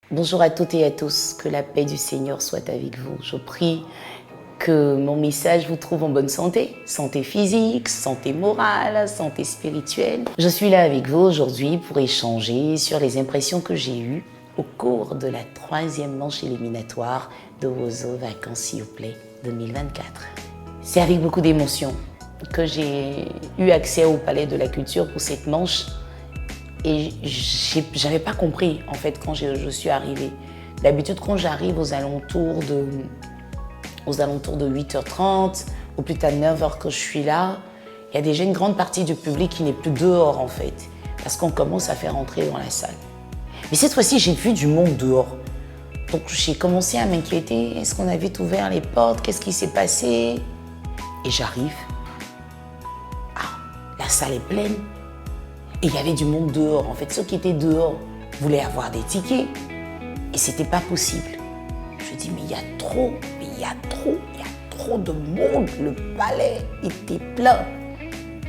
Bonjour à toutes et à tous, que la paix du Seigneur soit avec vous. Je prie que mon message vous trouve en bonne santé, santé physique, santé morale, santé spirituelle. Je suis là avec vous aujourd'hui pour échanger sur les impressions que j'ai eues au cours de la 3e manche éliminatoire de Wozo Vacances s'il vous plaît 2024. C'est avec beaucoup d'émotion que j'ai eu accès au Palais de la Culture pour cette manche. Et j'avais pas compris en fait quand je suis arrivée. D'habitude quand j'arrive aux alentours de 8h30 ou plus tard 9h que je suis là, il y a déjà une grande partie du public qui n'est plus dehors en fait, parce qu'on commence à faire entrer dans la salle. Mais cette fois-ci j'ai vu du monde dehors. Donc j'ai commencé à m'inquiéter, est-ce qu'on avait ouvert les portes, qu'est-ce qui s'est passé? Et j'arrive, la salle est pleine. Et il y avait du monde dehors. En fait, ceux qui étaient dehors voulaient avoir des tickets. Et c'était pas possible. Je dis, mais il y a trop de monde. Le palais était plein.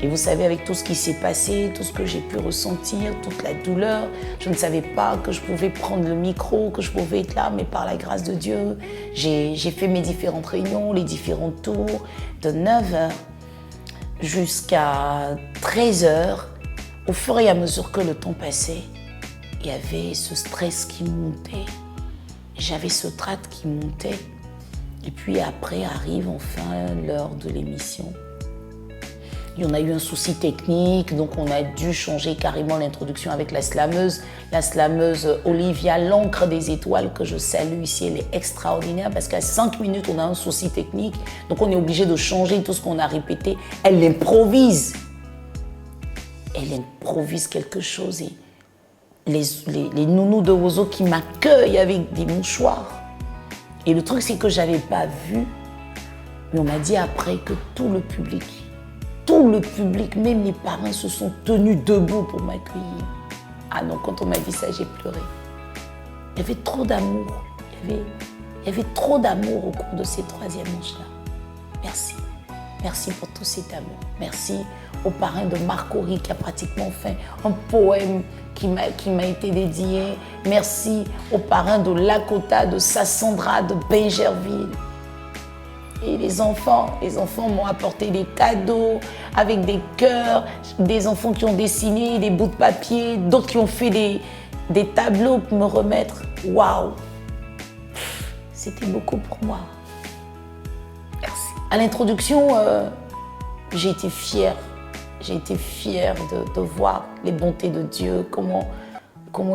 Et vous savez, avec tout ce qui s'est passé, tout ce que j'ai pu ressentir, toute la douleur, je ne savais pas que je pouvais prendre le micro, que je pouvais être là, mais par la grâce de Dieu, j'ai fait mes différentes réunions, les différents tours, de 9h jusqu'à 13h. Au fur et à mesure que le temps passait, il y avait ce stress qui montait, j'avais ce trac qui montait. Et puis après arrive enfin l'heure de l'émission. Il y en a eu un souci technique, donc on a dû changer carrément l'introduction avec la slameuse Olivia, l'encre des étoiles, que je salue ici. Elle est extraordinaire parce qu'à 5 minutes, on a un souci technique. Donc on est obligé de changer tout ce qu'on a répété. Elle improvise. Elle improvise quelque chose et les nounous de Wozo qui m'accueillent avec des mouchoirs. Et le truc, c'est que je n'avais pas vu, mais on m'a dit après que tout le public, même les parents se sont tenus debout pour m'accueillir. Ah non, quand on m'a dit ça, j'ai pleuré. Il y avait trop d'amour. Il y avait trop d'amour au cours de ces 3e manches-là. Merci. Merci pour tout cet amour. Merci au parrain de Marc-Henri qui a pratiquement fait un poème qui m'a été dédié. Merci au parrain de Lakota, de Sassandra, de Bingerville. Et les enfants m'ont apporté des cadeaux avec des cœurs, des enfants qui ont dessiné des bouts de papier, d'autres qui ont fait des tableaux pour me remettre. Waouh! C'était beaucoup pour moi. Merci. À l'introduction, j'ai été fière. J'ai été fière de voir les bontés de Dieu, comment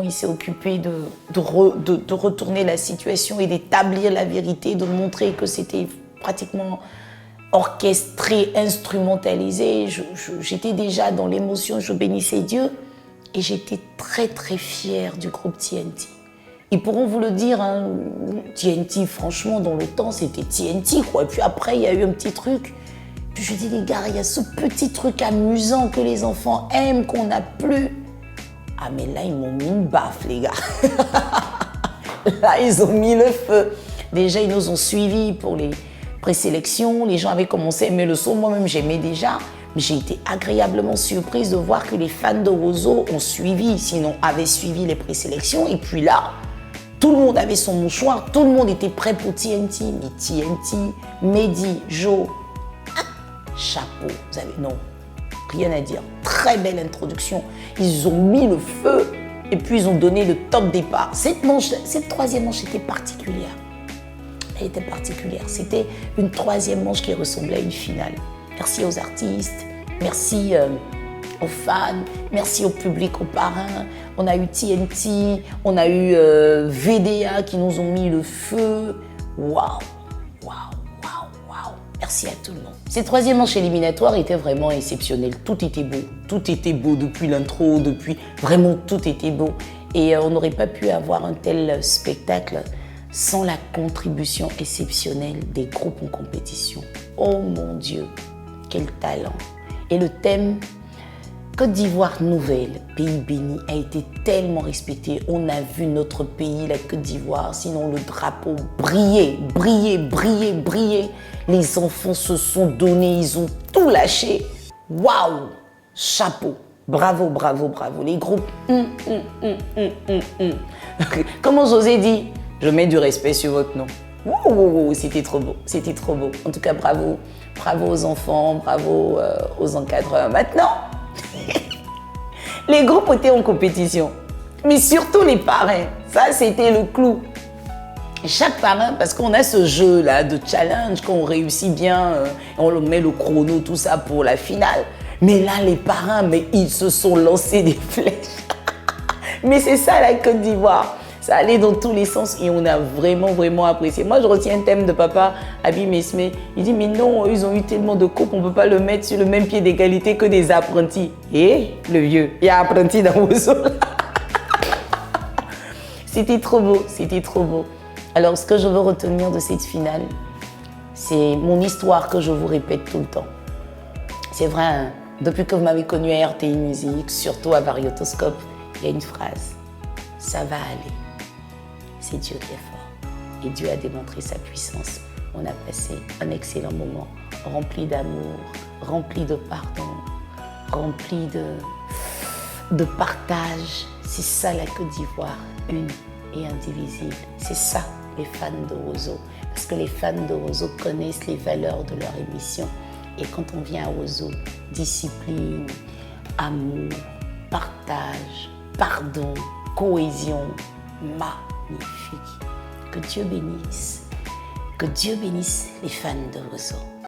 il s'est occupé de retourner la situation et d'établir la vérité, de montrer que c'était pratiquement orchestré, instrumentalisé. J'étais déjà dans l'émotion, je bénissais Dieu et j'étais très très fière du groupe TNT. Ils pourront vous le dire, hein, TNT, franchement, dans le temps, c'était TNT, quoi. Et puis après, il y a eu un petit truc. Puis je dis, les gars, il y a ce petit truc amusant que les enfants aiment, qu'on n'a plus. Ah, mais là, ils m'ont mis une baffe, les gars. Là, ils ont mis le feu. Déjà, ils nous ont suivis pour les présélections. Les gens avaient commencé à aimer le son. Moi-même, j'aimais déjà. Mais j'ai été agréablement surprise de voir que les fans de Wozo ont suivi, sinon avaient suivi les présélections. Et puis là, tout le monde avait son mouchoir. Tout le monde était prêt pour TNT. Mais TNT, Mehdi, Jo, chapeau, vous avez, non, rien à dire. Très belle introduction. Ils ont mis le feu et puis ils ont donné le top départ. Cette 3e manche était particulière. Elle était particulière. C'était une 3e manche qui ressemblait à une finale. Merci aux artistes, merci aux fans, merci au public, aux parrains. On a eu TNT, on a eu VDA qui nous ont mis le feu. Waouh, waouh. Merci à tout le monde. Cette 3e manche éliminatoire était vraiment exceptionnelle. Tout était beau depuis l'intro, vraiment tout était beau. Et on n'aurait pas pu avoir un tel spectacle sans la contribution exceptionnelle des groupes en compétition. Oh mon Dieu, quel talent! Et le thème Côte d'Ivoire nouvelle, pays béni, a été tellement respecté. On a vu notre pays, la Côte d'Ivoire, sinon le drapeau briller. Les enfants se sont donnés, ils ont tout lâché. Waouh! Chapeau! Bravo, bravo, bravo. Les groupes. Comment José dit, je mets du respect sur votre nom. C'était trop beau, c'était trop beau. En tout cas, bravo. Bravo aux enfants, bravo aux encadreurs. Maintenant, les groupes étaient en compétition. Mais surtout les parrains. Ça, c'était le clou. Chaque parrain, parce qu'on a ce jeu-là de challenge, qu'on réussit bien, on met le chrono, tout ça pour la finale. Mais là, les parrains, mais ils se sont lancés des flèches. Mais c'est ça la Côte d'Ivoire. Ça allait dans tous les sens et on a vraiment, vraiment apprécié. Moi, je retiens un thème de papa, Abi Mesme. Il dit, mais non, ils ont eu tellement de coupes, on ne peut pas le mettre sur le même pied d'égalité que des apprentis. Et le vieux, il y a apprenti dans vos os. C'était trop beau, c'était trop beau. Alors, ce que je veux retenir de cette finale, c'est mon histoire que je vous répète tout le temps. C'est vrai, hein, depuis que vous m'avez connu à RTI Musique, surtout à Variotoscope, il y a une phrase, ça va aller. C'est Dieu qui est fort. Et Dieu a démontré sa puissance. On a passé un excellent moment, rempli d'amour, rempli de pardon, rempli de partage. C'est ça la Côte d'Ivoire, une et indivisible. C'est ça les fans de Ozo. Parce que les fans de Ozo connaissent les valeurs de leur émission. Et quand on vient à Ozo, discipline, amour, partage, pardon, cohésion, magnifique. Que Dieu bénisse les fans de Ozo.